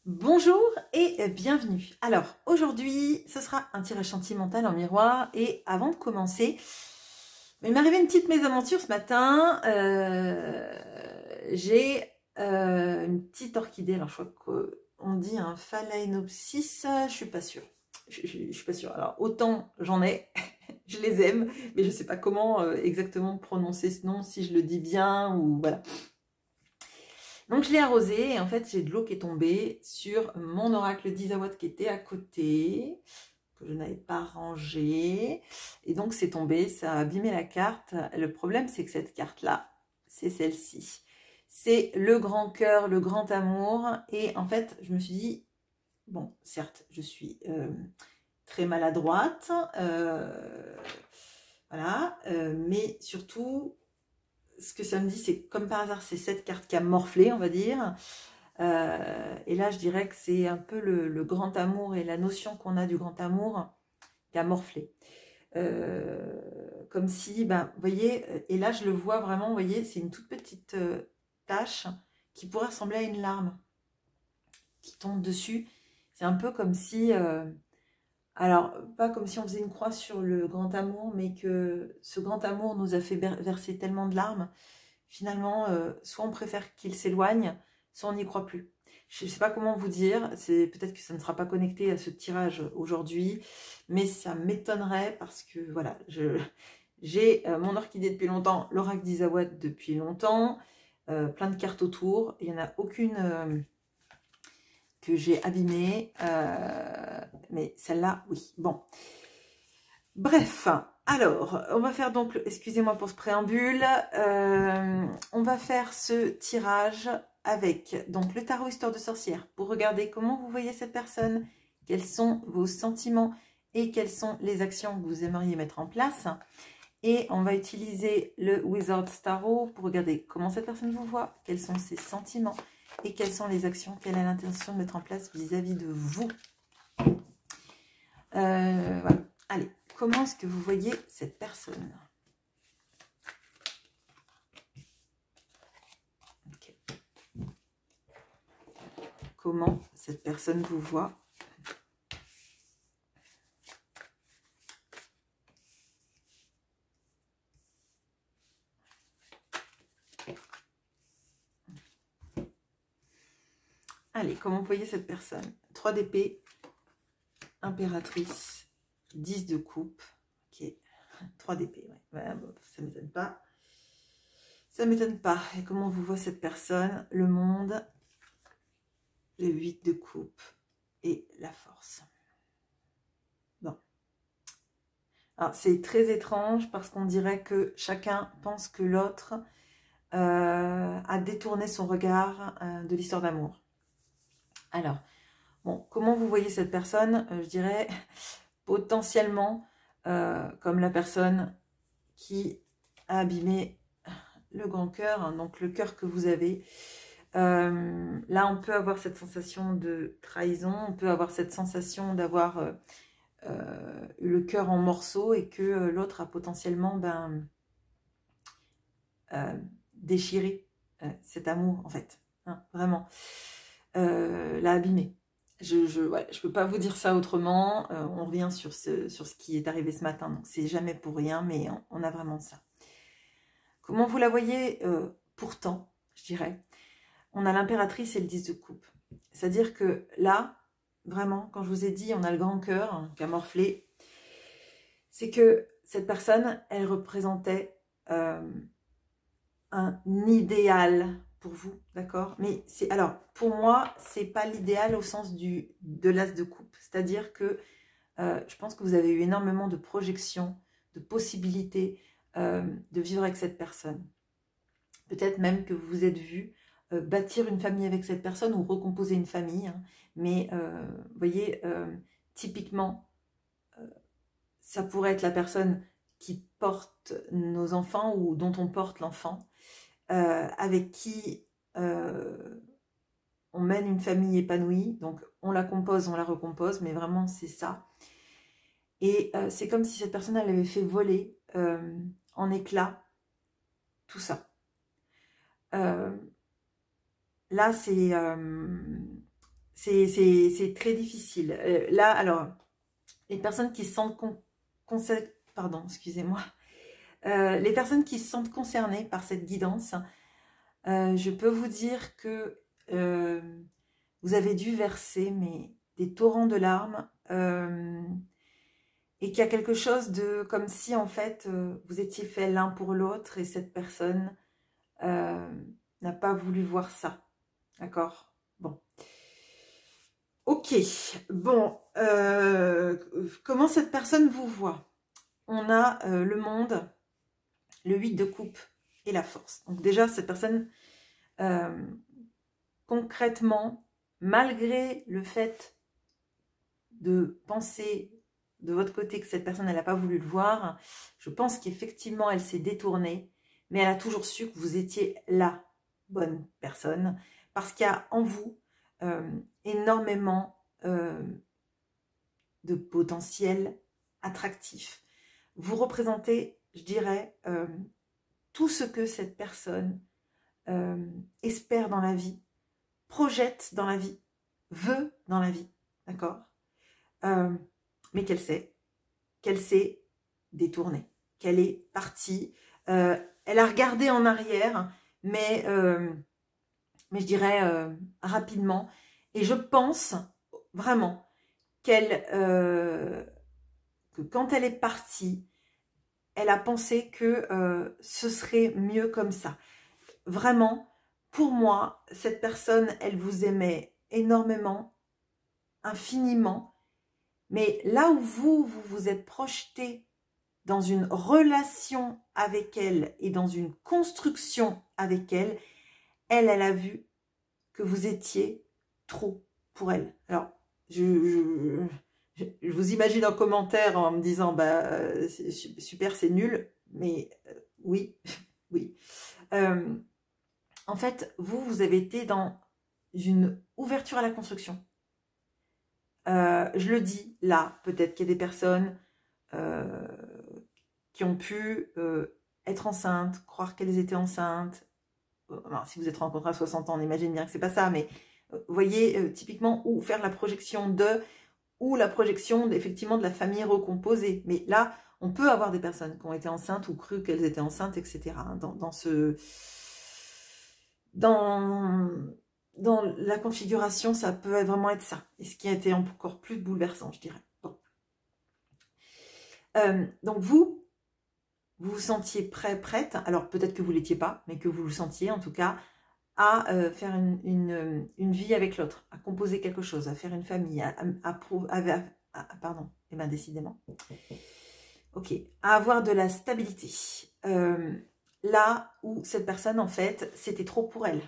Bonjour et bienvenue. Alors aujourd'hui ce sera un tirage sentimental en miroir et avant de commencer, il m'est arrivé une petite mésaventure ce matin. J'ai une petite orchidée, alors je crois qu'on dit un phalaenopsis, je suis pas sûre. Je suis pas sûre. Alors autant j'en ai, je les aime, mais je sais pas comment exactement prononcer ce nom, si je le dis bien ou voilà. Donc je l'ai arrosé et en fait j'ai de l'eau qui est tombée sur mon oracle d'Isawatt qui était à côté, que je n'avais pas rangé. Et donc c'est tombé, ça a abîmé la carte. Le problème c'est que cette carte-là, c'est celle-ci. C'est le grand cœur, le grand amour. Et en fait je me suis dit, bon certes je suis très maladroite, voilà, mais surtout ce que ça me dit, c'est comme par hasard, c'est cette carte qui a morflé, on va dire. Et là, je dirais que c'est un peu le grand amour et la notion qu'on a du grand amour qui a morflé. Comme si, ben, vous voyez, et là, je le vois vraiment, vous voyez, c'est une toute petite tache qui pourrait ressembler à une larme qui tombe dessus. C'est un peu comme si, alors, pas comme si on faisait une croix sur le grand amour, mais que ce grand amour nous a fait verser tellement de larmes. Finalement, soit on préfère qu'il s'éloigne, soit on n'y croit plus. Je ne sais pas comment vous dire, c'est peut-être que ça ne sera pas connecté à ce tirage aujourd'hui, mais ça m'étonnerait parce que voilà, j'ai mon orchidée depuis longtemps, l'oracle d'Isawatt depuis longtemps, plein de cartes autour, il n'y en a aucune que j'ai abîmée, mais celle-là, oui. Bon, bref, alors, on va faire donc, excusez-moi pour ce préambule, on va faire ce tirage avec donc le tarot Histoire de sorcière pour regarder comment vous voyez cette personne, quels sont vos sentiments et quelles sont les actions que vous aimeriez mettre en place. Et on va utiliser le Wizard's Tarot pour regarder comment cette personne vous voit, quels sont ses sentiments et quelles sont les actions qu'elle a l'intention de mettre en place vis-à-vis de vous. Voilà, allez. Comment est-ce que vous voyez cette personne? Okay. Comment cette personne vous voit? Allez, comment vous voyez cette personne? 3 d'épée, impératrice, 10 de coupe. Ok, 3 d'épée, ouais. Voilà, bon, ça ne m'étonne pas. Ça ne m'étonne pas. Et comment vous voit cette personne? Le monde, le 8 de coupe et la force. Bon. Alors, c'est très étrange parce qu'on dirait que chacun pense que l'autre a détourné son regard de l'histoire d'amour. Alors, bon, comment vous voyez cette personne? Je dirais potentiellement comme la personne qui a abîmé le grand cœur, hein, donc le cœur que vous avez. Là, on peut avoir cette sensation de trahison, on peut avoir cette sensation d'avoir eu le cœur en morceaux et que l'autre a potentiellement déchiré cet amour, en fait. Hein, vraiment. L'a abîmé. Je peux pas vous dire ça autrement. On revient sur ce qui est arrivé ce matin. Donc, c'est jamais pour rien, mais on a vraiment ça. Comment vous la voyez pourtant, je dirais. On a l'impératrice et le 10 de coupe. C'est-à-dire que là, vraiment, quand je vous ai dit, on a le grand cœur hein, qui a morflé, c'est que cette personne, elle représentait un idéal pour vous, d'accord? Mais c'est alors, pour moi, c'est pas l'idéal au sens de l'as de coupe. C'est-à-dire que je pense que vous avez eu énormément de projections, de possibilités de vivre avec cette personne. Peut-être même que vous vous êtes vu bâtir une famille avec cette personne ou recomposer une famille. Hein. Mais vous voyez, typiquement, ça pourrait être la personne qui porte nos enfants ou dont on porte l'enfant, avec qui on mène une famille épanouie. Donc, on la compose, on la recompose, mais vraiment, c'est ça. Et c'est comme si cette personne, elle avait fait voler en éclats tout ça. Là, c'est c'est très difficile. Là, alors, les personnes qui se sentent pardon, excusez-moi. Les personnes qui se sentent concernées par cette guidance, je peux vous dire que vous avez dû verser mais, des torrents de larmes et qu'il y a quelque chose de comme si en fait vous étiez fait l'un pour l'autre et cette personne n'a pas voulu voir ça. D'accord? Bon. Ok. Bon. Comment cette personne vous voit? On a le monde, le 8 de coupe et la force. Donc déjà, cette personne, concrètement, malgré le fait de penser de votre côté que cette personne, elle n'a pas voulu le voir, je pense qu'effectivement, elle s'est détournée, mais elle a toujours su que vous étiez la bonne personne, parce qu'il y a en vous énormément de potentiel attractif. Vous représentez, je dirais, tout ce que cette personne espère dans la vie, projette dans la vie, veut dans la vie, d'accord? Mais qu'elle s'est détournée, qu'elle est partie. Elle a regardé en arrière, mais je dirais rapidement. Et je pense vraiment que quand elle est partie, elle a pensé que ce serait mieux comme ça. Vraiment, pour moi, cette personne, elle vous aimait énormément, infiniment. Mais là où vous vous êtes projeté dans une relation avec elle et dans une construction avec elle, elle a vu que vous étiez trop pour elle. Alors, je vous imagine en commentaire en me disant bah super, c'est nul, mais oui, oui. En fait, vous avez été dans une ouverture à la construction. Je le dis là, peut-être qu'il y a des personnes qui ont pu être enceintes, croire qu'elles étaient enceintes. Alors, si vous êtes rencontrés à 60 ans, on imagine bien que c'est pas ça, mais vous voyez, typiquement, ou faire la projection ou la projection effectivement de la famille recomposée. Mais là, on peut avoir des personnes qui ont été enceintes ou cru qu'elles étaient enceintes, etc. Dans la configuration, ça peut vraiment être ça. Et ce qui a été encore plus bouleversant, je dirais. Bon. Donc vous vous sentiez prête, alors peut-être que vous ne l'étiez pas, mais que vous le sentiez en tout cas, à faire une vie avec l'autre, à composer quelque chose, à faire une famille, pardon, et bien décidément. Ok, à avoir de la stabilité. Là où cette personne, en fait, c'était trop pour elle.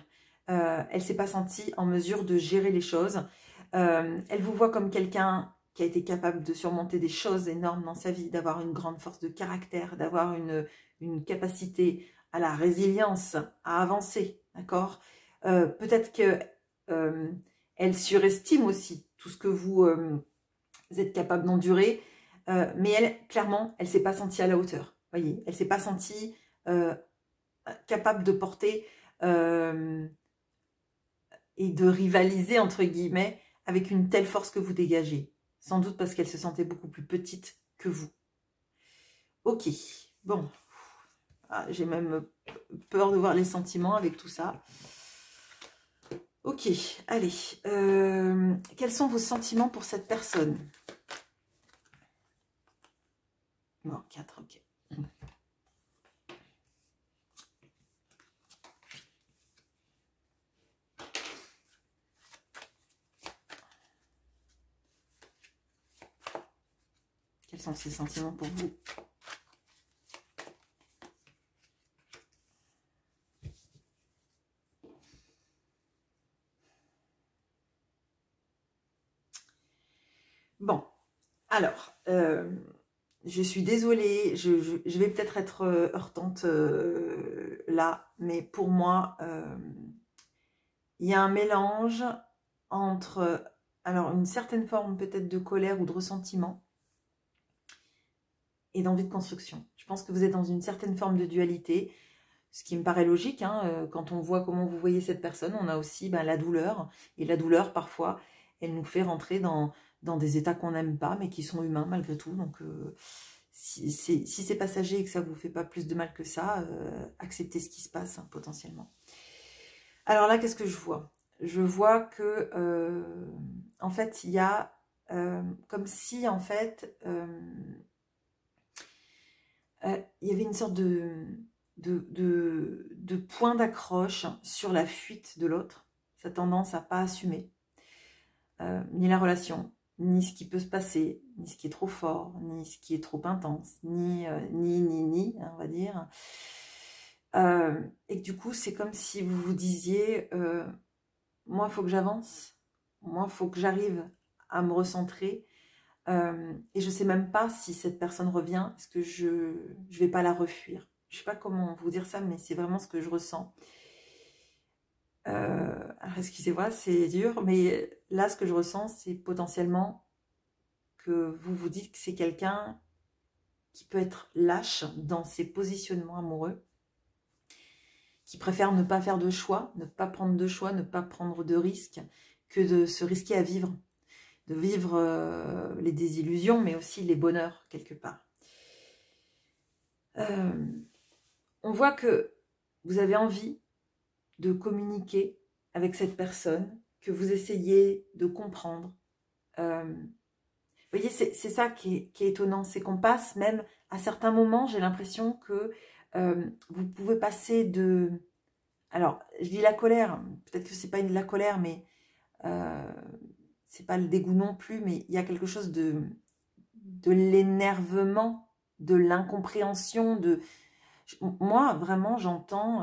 Elle ne s'est pas sentie en mesure de gérer les choses. Elle vous voit comme quelqu'un qui a été capable de surmonter des choses énormes dans sa vie, d'avoir une grande force de caractère, d'avoir une capacité à la résilience, à avancer, d'accord? Peut-être que elle surestime aussi tout ce que vous êtes capable d'endurer, mais elle, clairement, elle ne s'est pas sentie à la hauteur. Voyez, elle ne s'est pas sentie capable de porter et de rivaliser, entre guillemets, avec une telle force que vous dégagez. Sans doute parce qu'elle se sentait beaucoup plus petite que vous. Ok, bon. Ah, j'ai même peur de voir les sentiments avec tout ça. Ok, allez. Quels sont vos sentiments pour cette personne? Bon, 4, ok. Quels sont ces sentiments pour vous? Bon, alors, je suis désolée, je vais peut-être être heurtante là, mais pour moi, il y a un mélange entre, alors, une certaine forme peut-être de colère ou de ressentiment et d'envie de construction. Je pense que vous êtes dans une certaine forme de dualité, ce qui me paraît logique, hein, quand on voit comment vous voyez cette personne, on a aussi la douleur, et la douleur parfois, elle nous fait rentrer dans des états qu'on n'aime pas, mais qui sont humains malgré tout. Donc, si c'est passager et que ça ne vous fait pas plus de mal que ça, acceptez ce qui se passe, hein, potentiellement. Alors là, qu'est-ce que je vois? Je vois que, en fait, il y a comme si, en fait, il y avait une sorte de point d'accroche sur la fuite de l'autre, sa tendance à pas assumer ni la relation, ni ce qui peut se passer, ni ce qui est trop fort, ni ce qui est trop intense, ni, hein, on va dire. Et que du coup, c'est comme si vous vous disiez, moi, il faut que j'avance, moi, il faut que j'arrive à me recentrer, et je ne sais même pas si cette personne revient, parce que je ne vais pas la refuir. Je ne sais pas comment vous dire ça, mais c'est vraiment ce que je ressens. Alors excusez-moi, c'est dur, mais là, ce que je ressens, c'est potentiellement que vous vous dites que c'est quelqu'un qui peut être lâche dans ses positionnements amoureux, qui préfère ne pas faire de choix, ne pas prendre de choix, ne pas prendre de risques, que de se risquer à vivre, de vivre les désillusions, mais aussi les bonheurs, quelque part. On voit que vous avez envie de communiquer avec cette personne, que vous essayez de comprendre. Vous voyez, c'est ça qui est étonnant, c'est qu'on passe même, à certains moments, j'ai l'impression que vous pouvez passer de... Alors, je dis la colère, peut-être que c'est pas la colère, mais c'est pas le dégoût non plus, mais il y a quelque chose de l'énervement, de l'incompréhension, Moi, vraiment, j'entends...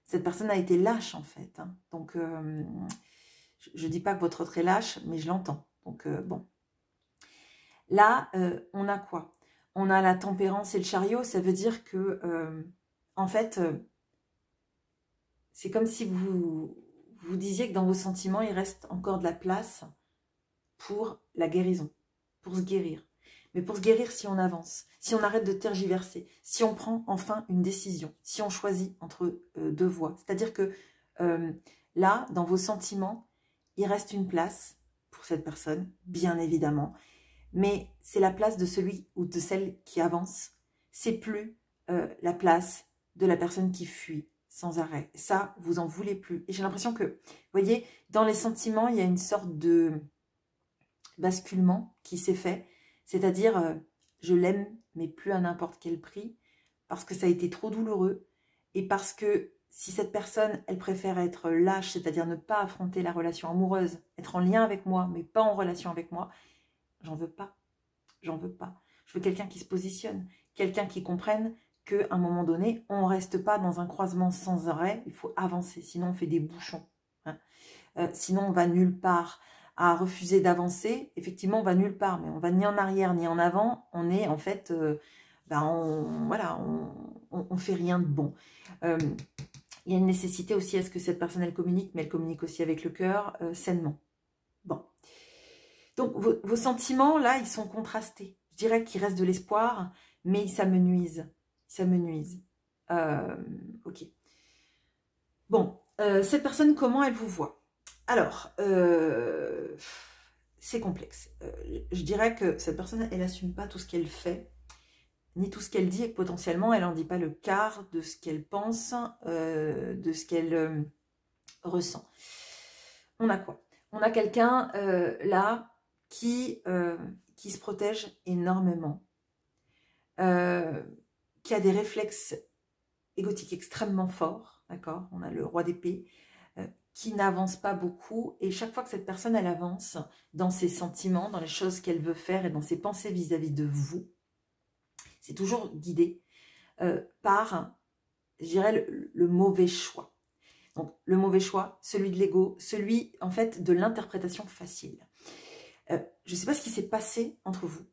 cette personne a été lâche, en fait. Hein. Donc, je ne dis pas que votre autre est lâche, mais je l'entends. Donc, bon. Là, on a quoi? On a la tempérance et le chariot. Ça veut dire que, en fait, c'est comme si vous disiez que dans vos sentiments, il reste encore de la place pour la guérison, pour se guérir. Mais pour se guérir, si on avance, si on arrête de tergiverser, si on prend enfin une décision, si on choisit entre deux voies. C'est-à-dire que là, dans vos sentiments, il reste une place pour cette personne, bien évidemment. Mais c'est la place de celui ou de celle qui avance. C'est plus la place de la personne qui fuit sans arrêt. Ça, vous en voulez plus. Et j'ai l'impression que, vous voyez, dans les sentiments, il y a une sorte de basculement qui s'est fait. C'est-à-dire, je l'aime, mais plus à n'importe quel prix, parce que ça a été trop douloureux, et parce que si cette personne, elle préfère être lâche, c'est-à-dire ne pas affronter la relation amoureuse, être en lien avec moi, mais pas en relation avec moi, j'en veux pas. J'en veux pas. Je veux quelqu'un qui se positionne, quelqu'un qui comprenne qu'à un moment donné, on ne reste pas dans un croisement sans arrêt, il faut avancer, sinon on fait des bouchons. Hein. Sinon, on va nulle part. À refuser d'avancer, effectivement, on va nulle part, mais on va ni en arrière ni en avant. On est en fait, voilà, on fait rien de bon. Il y a une nécessité aussi à ce que cette personne, elle communique, mais elle communique aussi avec le cœur, sainement. Bon. Donc, vos sentiments, là, ils sont contrastés. Je dirais qu'il reste de l'espoir, mais ça me nuise. Ça me nuise. Ok. Bon, cette personne, comment elle vous voit? Alors, c'est complexe. Je dirais que cette personne, elle n'assume pas tout ce qu'elle fait, ni tout ce qu'elle dit, et que potentiellement, elle n'en dit pas le quart de ce qu'elle pense, de ce qu'elle ressent. On a quoi? On a quelqu'un, là, qui se protège énormément, qui a des réflexes égotiques extrêmement forts, d'accord? On a le roi d'épée, qui n'avance pas beaucoup, et chaque fois que cette personne, elle avance dans ses sentiments, dans les choses qu'elle veut faire et dans ses pensées vis-à-vis de vous, c'est toujours guidé par, je dirais, le mauvais choix. Donc, le mauvais choix, celui de l'ego, celui, en fait, de l'interprétation facile. Je ne sais pas ce qui s'est passé entre vous,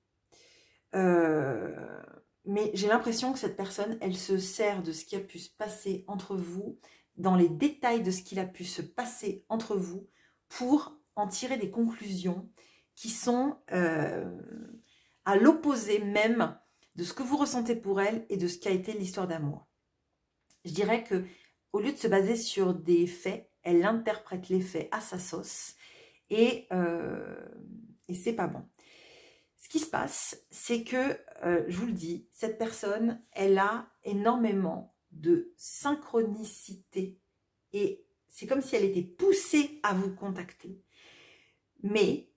mais j'ai l'impression que cette personne, elle se sert de ce qui a pu se passer entre vous, dans les détails de ce qu'il a pu se passer entre vous, pour en tirer des conclusions qui sont à l'opposé même de ce que vous ressentez pour elle et de ce qu'a été l'histoire d'amour. Je dirais que au lieu de se baser sur des faits, elle interprète les faits à sa sauce et c'est pas bon. Ce qui se passe, c'est que, je vous le dis, cette personne, elle a énormément de synchronicité et c'est comme si elle était poussée à vous contacter. Mais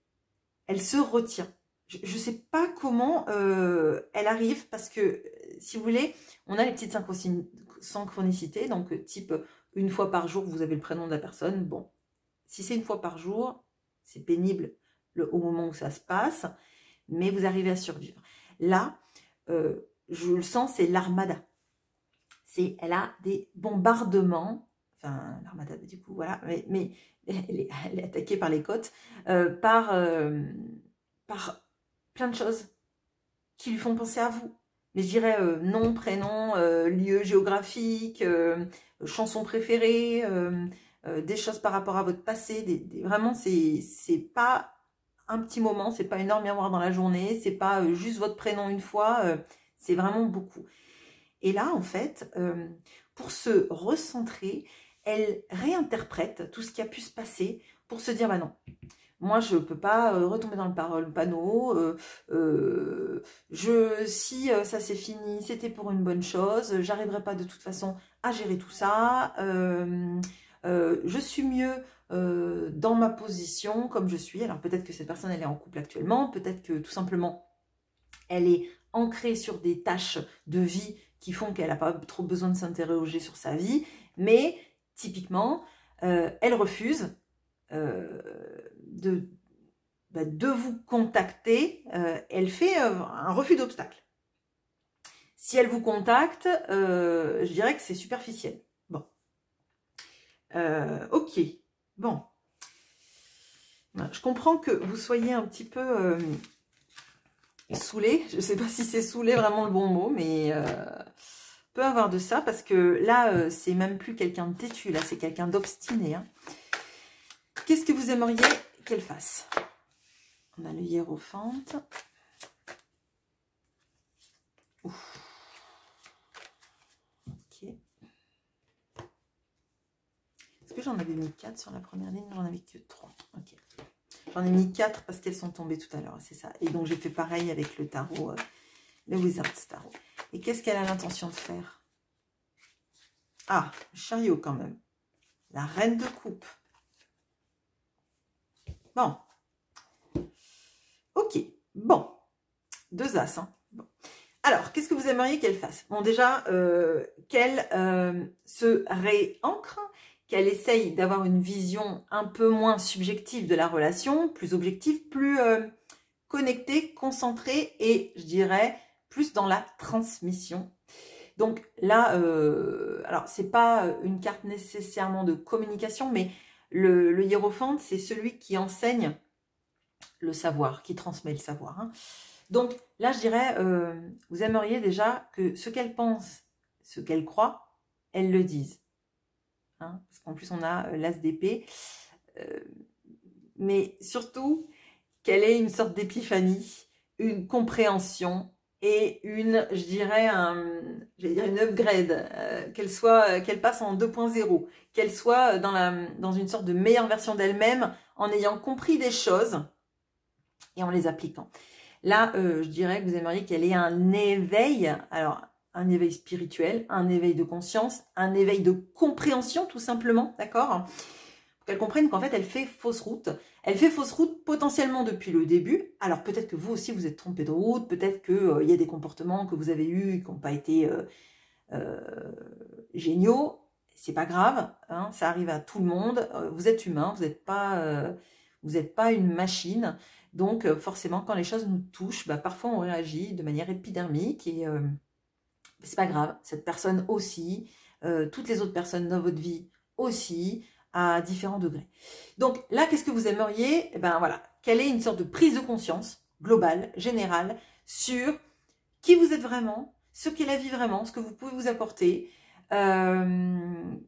elle se retient. Je ne sais pas comment elle arrive parce que, si vous voulez, on a les petites synchronicités. Donc, type, une fois par jour, vous avez le prénom de la personne. Bon, si c'est une fois par jour, c'est pénible au moment où ça se passe, mais vous arrivez à survivre. Là, je le sens, c'est l'armada. Elle a des bombardements, enfin, l'armada, du coup, voilà, mais elle est attaquée par les côtes, par plein de choses qui lui font penser à vous. Mais je dirais nom, prénom, lieu géographique, chanson préférée, des choses par rapport à votre passé. Vraiment, c'est pas un petit moment, c'est pas énorme à voir dans la journée, c'est pas juste votre prénom une fois, c'est vraiment beaucoup. Et là, en fait, pour se recentrer, elle réinterprète tout ce qui a pu se passer pour se dire, bah non, moi, je ne peux pas retomber dans le panneau. Si ça c'est fini, c'était pour une bonne chose. J'arriverai pas de toute façon à gérer tout ça. Je suis mieux dans ma position comme je suis. Alors peut-être que cette personne, elle est en couple actuellement. Peut-être que tout simplement, elle est ancrée sur des tâches de vie qui font qu'elle n'a pas trop besoin de s'interroger sur sa vie. Mais typiquement, elle refuse de vous contacter, elle fait un refus d'obstacle. Si elle vous contacte, je dirais que c'est superficiel. Bon. Ok. Bon. Je comprends que vous soyez un petit peu saoulé. Je ne sais pas si c'est saoulé vraiment le bon mot, mais peut avoir de ça parce que là, c'est même plus quelqu'un de têtu, là, c'est quelqu'un d'obstiné. Hein. Qu'est-ce que vous aimeriez qu'elle fasse? On a le hiérophante. Ouf. Ok. Est-ce que j'en avais mis 4 sur la première ligne? J'en avais que 3. Ok. J'en ai mis 4 parce qu'elles sont tombées tout à l'heure, c'est ça. Et donc j'ai fait pareil avec le tarot, le Wizard's Tarot. Et qu'est-ce qu'elle a l'intention de faire? Ah, le chariot quand même. La reine de coupe. Bon. Ok. Bon. 2 as. Hein. Bon. Alors, qu'est-ce que vous aimeriez qu'elle fasse? Bon, déjà, qu'elle se réancre, qu'elle essaye d'avoir une vision un peu moins subjective de la relation, plus objective, plus connectée, concentrée et, je dirais, plus dans la transmission. Donc là, alors, c'est pas une carte nécessairement de communication, mais le hiérophante, c'est celui qui enseigne le savoir, qui transmet le savoir. Hein. Donc là, je dirais, vous aimeriez déjà que ce qu'elle pense, ce qu'elle croit, elle le dise. Hein, parce qu'en plus, on a l'as d'épée. Mais surtout, qu'elle ait une sorte d'épiphanie, une compréhension et une, je dirais, une upgrade, qu'elle passe en 2.0, qu'elle soit dans une sorte de meilleure version d'elle-même en ayant compris des choses et en les appliquant. Là, je dirais que vous aimeriez qu'elle ait un éveil, alors un éveil spirituel, un éveil de conscience, un éveil de compréhension tout simplement, d'accord? Pour qu'elle comprenne qu'en fait, elle fait fausse route. Elle fait fausse route potentiellement depuis le début. Alors peut-être que vous aussi, vous êtes trompé de route, peut-être qu'il y a des comportements que vous avez eus qui n'ont pas été géniaux. C'est pas grave, hein, ça arrive à tout le monde. Vous êtes humain, vous n'êtes pas une machine. Donc forcément, quand les choses nous touchent, bah, parfois on réagit de manière épidermique et c'est pas grave. Cette personne aussi, toutes les autres personnes dans votre vie aussi, à différents degrés. Donc là, qu'est-ce que vous aimeriez? Eh ben voilà, quelle est une sorte de prise de conscience globale, générale, sur qui vous êtes vraiment, ce qu'est la vie vraiment, ce que vous pouvez vous apporter, qu'elle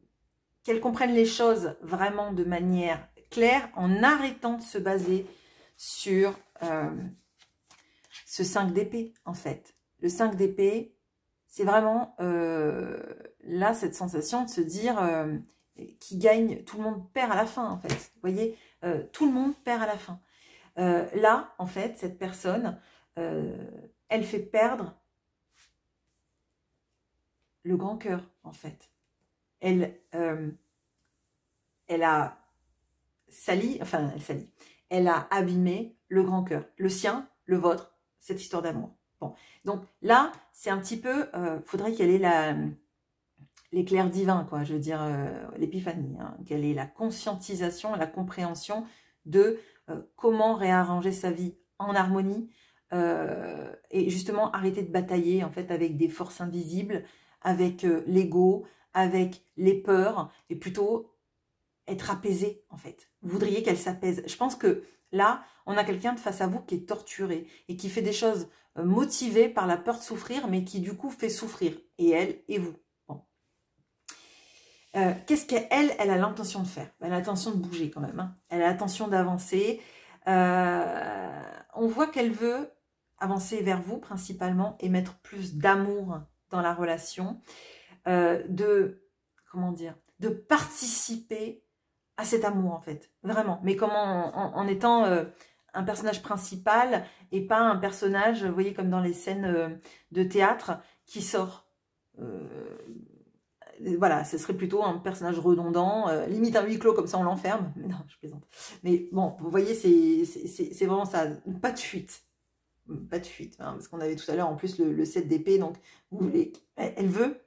comprenne les choses vraiment de manière claire, en arrêtant de se baser sur ce 5 d'épée, en fait. Le 5 d'épée, c'est vraiment là, cette sensation de se dire qui gagne, tout le monde perd à la fin, en fait. Vous voyez, tout le monde perd à la fin. Là, en fait, cette personne, elle fait perdre le grand cœur, en fait. Elle a sali, enfin, elle a abîmé le grand cœur, le sien, le vôtre, cette histoire d'amour. Bon, donc là, c'est un petit peu, faudrait qu'elle ait l'éclair divin, quoi, je veux dire, l'épiphanie, hein, qu'elle ait la conscientisation, la compréhension de comment réarranger sa vie en harmonie, et justement arrêter de batailler, en fait, avec des forces invisibles, avec l'ego, avec les peurs, et plutôt être apaisée, en fait. Vous voudriez qu'elle s'apaise. Je pense que là, on a quelqu'un de face à vous qui est torturé et qui fait des choses motivées par la peur de souffrir, mais qui du coup fait souffrir, et elle et vous. Bon. Qu'est-ce qu'elle a l'intention de faire? Elle a l'intention de bouger quand même, hein. Elle a l'intention d'avancer. On voit qu'elle veut avancer vers vous principalement et mettre plus d'amour dans la relation, comment dire, de participer à cet amour, en fait, vraiment, mais comment en étant un personnage principal et pas un personnage, vous voyez, comme dans les scènes de théâtre, qui sort. Voilà, ce serait plutôt un personnage redondant, limite un huis clos, comme ça on l'enferme. Mais non, je plaisante. Mais bon, vous voyez, c'est vraiment ça, pas de fuite. Pas de fuite, hein, parce qu'on avait tout à l'heure en plus le 7 d'épée, donc vous voulez, elle veut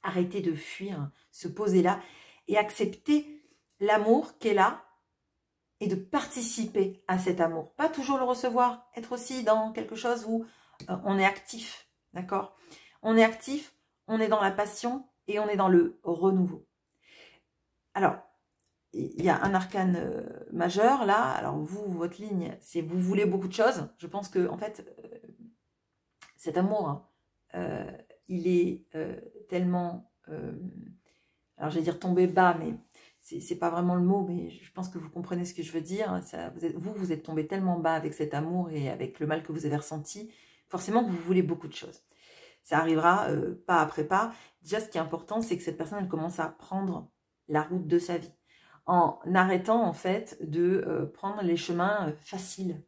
arrêter de fuir, se poser là et accepter l'amour qu'elle a et de participer à cet amour. Pas toujours le recevoir, être aussi dans quelque chose où on est actif, d'accord? On est actif, on est dans la passion et on est dans le renouveau. Alors, il y a un arcane majeur là. Alors vous, votre ligne, c'est vous voulez beaucoup de choses. Je pense que en fait, cet amour, il est tellement, alors j'allais dire tomber bas, mais c'est pas vraiment le mot, mais je pense que vous comprenez ce que je veux dire. Ça, vous êtes tombé tellement bas avec cet amour et avec le mal que vous avez ressenti, forcément que vous voulez beaucoup de choses. Ça arrivera pas après pas. Déjà, ce qui est important, c'est que cette personne, elle commence à prendre la route de sa vie, en arrêtant en fait de prendre les chemins faciles,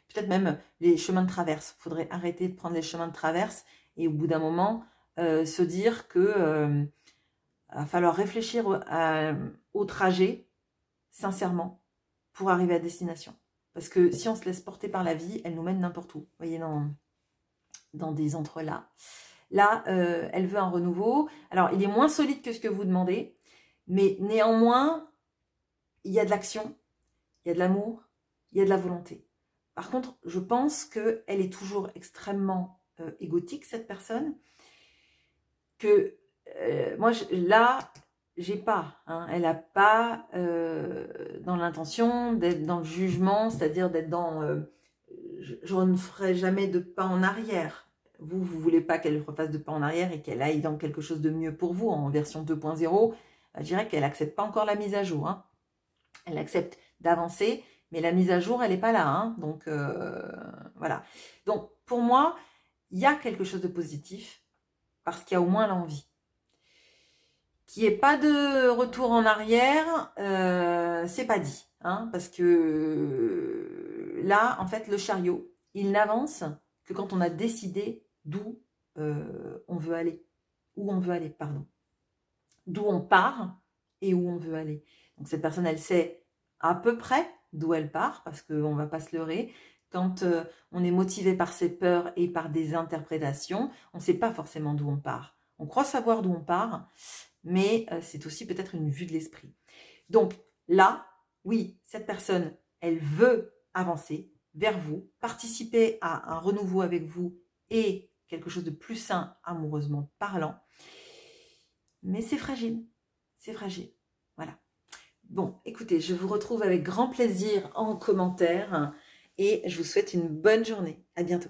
peut-être même les chemins de traverse. Il faudrait arrêter de prendre les chemins de traverse et au bout d'un moment, se dire que va falloir réfléchir au trajet, sincèrement, pour arriver à destination. Parce que si on se laisse porter par la vie, elle nous mène n'importe où. Vous voyez, dans des entrelacs. Là, elle veut un renouveau. Alors, il est moins solide que ce que vous demandez, mais néanmoins, il y a de l'action, il y a de l'amour, il y a de la volonté. Par contre, je pense qu'elle est toujours extrêmement égotique, cette personne, que moi, là, j'ai pas, hein, elle n'a pas dans l'intention d'être dans le jugement, c'est-à-dire d'être dans je ne ferai jamais de pas en arrière. Vous voulez pas qu'elle refasse de pas en arrière et qu'elle aille dans quelque chose de mieux pour vous en version 2.0. Je dirais qu'elle n'accepte pas encore la mise à jour, hein. Elle accepte d'avancer, mais la mise à jour, elle n'est pas là, hein. Donc voilà. Donc pour moi, il y a quelque chose de positif parce qu'il y a au moins l'envie. Qu'il n'y ait pas de retour en arrière, c'est pas dit, hein, parce que là, en fait, le chariot, il n'avance que quand on a décidé d'où on veut aller, pardon, d'où on part et où on veut aller. Donc cette personne, elle sait à peu près d'où elle part, parce qu'on ne va pas se leurrer. Quand on est motivé par ses peurs et par des interprétations, on ne sait pas forcément d'où on part. On croit savoir d'où on part, mais c'est aussi peut-être une vue de l'esprit. Donc là, oui, cette personne, elle veut avancer vers vous, participer à un renouveau avec vous et quelque chose de plus sain, amoureusement parlant. Mais c'est fragile, voilà. Bon, écoutez, je vous retrouve avec grand plaisir en commentaire et je vous souhaite une bonne journée. À bientôt.